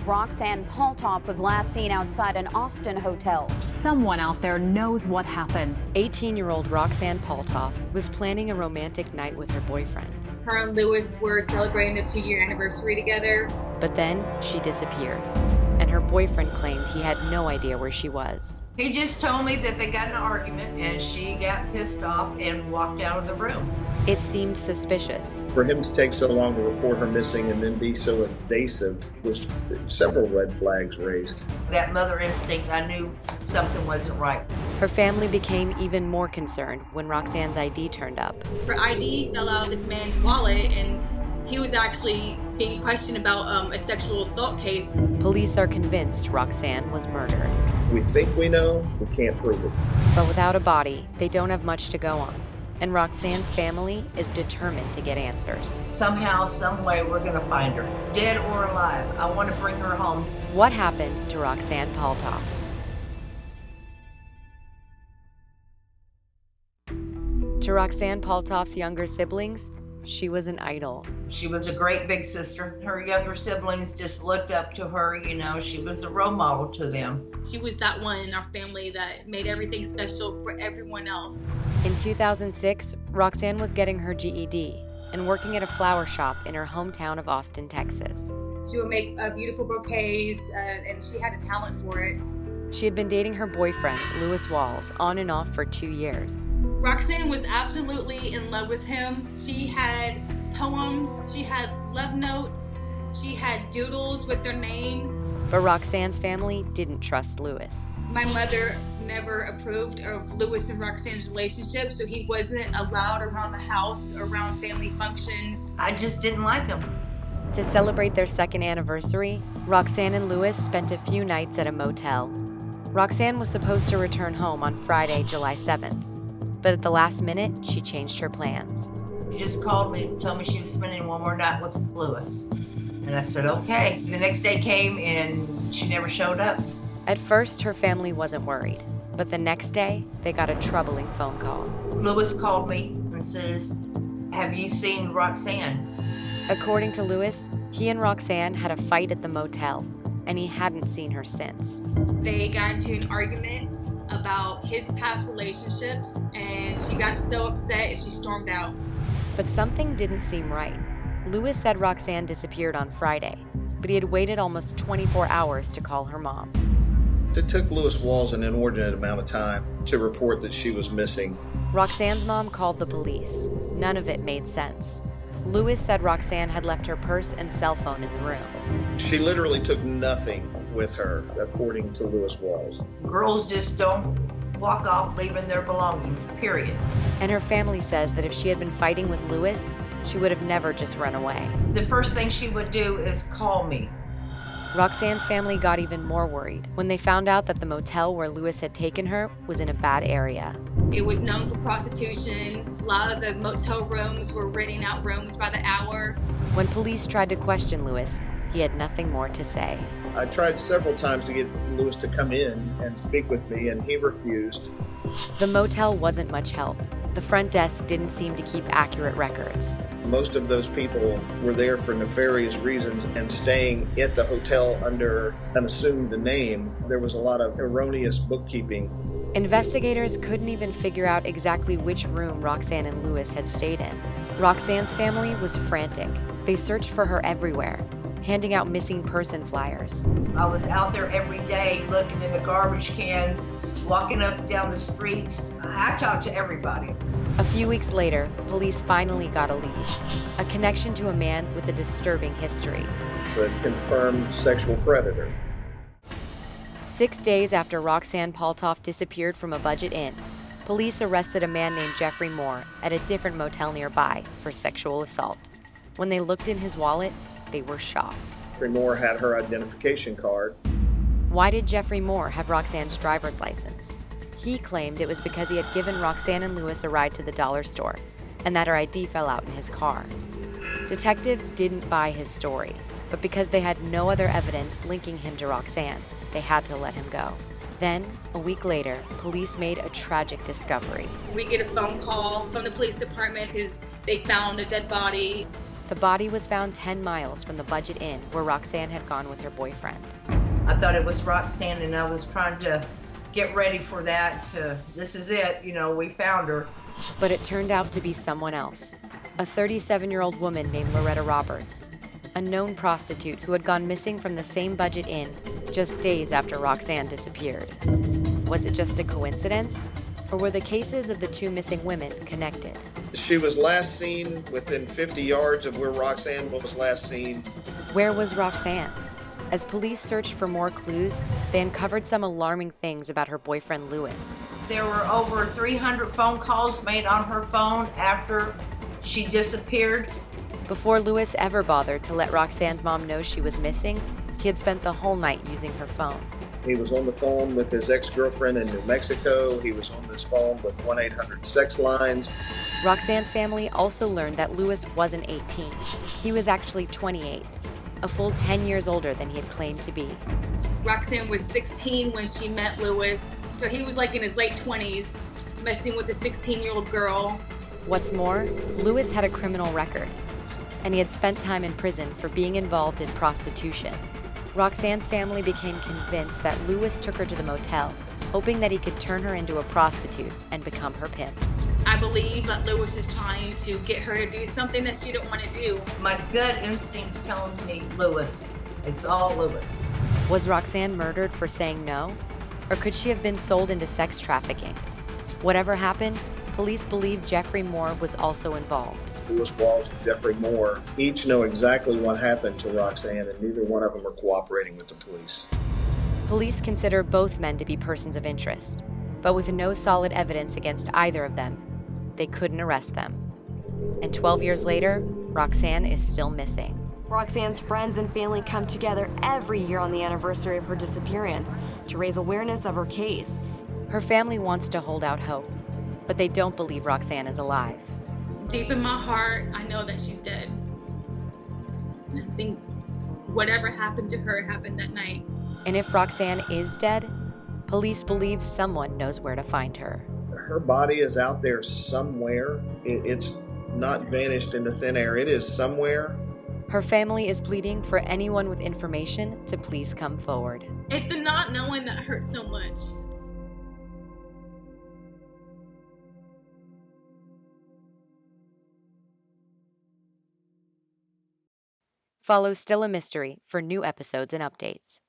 Roxanne Paltauf was last seen outside an Austin hotel. Someone out there knows what happened. 18-year-old Roxanne Paltauf was planning a romantic night with her boyfriend. Her and Lewis were celebrating the 2-year anniversary together. But then she disappeared, and her boyfriend claimed he had no idea where she was. He just told me that they got in an argument and she got pissed off and walked out of the room. It seemed suspicious. For him to take so long to report her missing and then be so evasive was several red flags raised. That mother instinct, I knew something wasn't right. Her family became even more concerned when Roxanne's ID turned up. Her ID fell out of this man's wallet, and he was actually being questioned about a sexual assault case. Police are convinced Roxanne was murdered. We think we know, we can't prove it. But without a body, they don't have much to go on. And Roxanne's family is determined to get answers. Somehow, some way, we're gonna find her, dead or alive. I want to bring her home. What happened to Roxanne Paltauf? To Roxanne Paltauf's younger siblings, she was an idol. She was a great big sister. Her younger siblings just looked up to her, you know, she was a role model to them. She was that one in our family that made everything special for everyone else. In 2006, Roxanne was getting her GED and working at a flower shop in her hometown of Austin, Texas. She would make beautiful bouquets, and she had a talent for it. She had been dating her boyfriend, Lewis Walls, on and off for 2 years. Roxanne was absolutely in love with him. She had poems, she had love notes, she had doodles with their names. But Roxanne's family didn't trust Lewis. My mother never approved of Lewis and Roxanne's relationship, so he wasn't allowed around the house or around family functions. I just didn't like him. To celebrate their second anniversary, Roxanne and Lewis spent a few nights at a motel. Roxanne was supposed to return home on Friday, July 7th. But at the last minute, she changed her plans. She just called me to tell me she was spending one more night with Lewis. And I said, okay. The next day came and she never showed up. At first, her family wasn't worried. But the next day, they got a troubling phone call. Lewis called me and says, have you seen Roxanne? According to Lewis, he and Roxanne had a fight at the motel, and he hadn't seen her since. They got into an argument about his past relationships, and she got so upset and she stormed out. But something didn't seem right. Lewis said Roxanne disappeared on Friday, but he had waited almost 24 hours to call her mom. It took Lewis Walls an inordinate amount of time to report that she was missing. Roxanne's mom called the police. None of it made sense. Lewis said Roxanne had left her purse and cell phone in the room. She literally took nothing with her, according to Lewis Walls. Girls just don't walk off leaving their belongings, period. And her family says that if she had been fighting with Lewis, she would have never just run away. The first thing she would do is call me. Roxanne's family got even more worried when they found out that the motel where Lewis had taken her was in a bad area. It was known for prostitution. A lot of the motel rooms were renting out rooms by the hour. When police tried to question Lewis, he had nothing more to say. I tried several times to get Lewis to come in and speak with me, and he refused. The motel wasn't much help. The front desk didn't seem to keep accurate records. Most of those people were there for nefarious reasons and staying at the hotel under an assumed name. There was a lot of erroneous bookkeeping. Investigators couldn't even figure out exactly which room Roxanne and Lewis had stayed in. Roxanne's family was frantic. They searched for her everywhere, handing out missing person flyers. I was out there every day looking in the garbage cans, walking up and down the streets. I talked to everybody. A few weeks later, police finally got a lead, a connection to a man with a disturbing history. A confirmed sexual predator. 6 days after Roxanne Paltauf disappeared from a budget inn, police arrested a man named Jeffrey Moore at a different motel nearby for sexual assault. When they looked in his wallet, they were shocked. Jeffrey Moore had her identification card. Why did Jeffrey Moore have Roxanne's driver's license? He claimed it was because he had given Roxanne and Lewis a ride to the dollar store and that her ID fell out in his car. Detectives didn't buy his story, but because they had no other evidence linking him to Roxanne, they had to let him go. Then, a week later, police made a tragic discovery. We get a phone call from the police department because they found a dead body. The body was found 10 miles from the Budget Inn where Roxanne had gone with her boyfriend. I thought it was Roxanne, and I was trying to get ready for that. This is it, we found her. But it turned out to be someone else, a 37-year-old woman named Loretta Roberts, a known prostitute who had gone missing from the same Budget Inn just days after Roxanne disappeared. Was it just a coincidence? Or were the cases of the two missing women connected? She was last seen within 50 yards of where Roxanne was last seen. Where was Roxanne? As police searched for more clues, they uncovered some alarming things about her boyfriend, Lewis. There were over 300 phone calls made on her phone after she disappeared. Before Lewis ever bothered to let Roxanne's mom know she was missing, he had spent the whole night using her phone. He was on the phone with his ex-girlfriend in New Mexico. He was on this phone with 1-800-SEX lines. Roxanne's family also learned that Lewis wasn't 18. He was actually 28, a full 10 years older than he had claimed to be. Roxanne was 16 when she met Lewis, so he was like in his late 20s, messing with a 16-year-old girl. What's more, Lewis had a criminal record, and he had spent time in prison for being involved in prostitution. Roxanne's family became convinced that Lewis took her to the motel, hoping that he could turn her into a prostitute and become her pimp. I believe that Lewis is trying to get her to do something that she didn't want to do. My gut instincts tells me Lewis. It's all Lewis. Was Roxanne murdered for saying no? Or could she have been sold into sex trafficking? Whatever happened, police believe Jeffrey Moore was also involved. Lewis Walls and Jeffrey Moore each know exactly what happened to Roxanne, and neither one of them are cooperating with the police. Police consider both men to be persons of interest, but with no solid evidence against either of them, they couldn't arrest them. And 12 years later, Roxanne is still missing. Roxanne's friends and family come together every year on the anniversary of her disappearance to raise awareness of her case. Her family wants to hold out hope, but they don't believe Roxanne is alive. Deep in my heart, I know that she's dead. And I think whatever happened to her happened that night. And if Roxanne is dead, police believe someone knows where to find her. Her body is out there somewhere. It's not vanished into thin air. It is somewhere. Her family is pleading for anyone with information to please come forward. It's the not knowing that hurts so much. Follow Still a Mystery for new episodes and updates.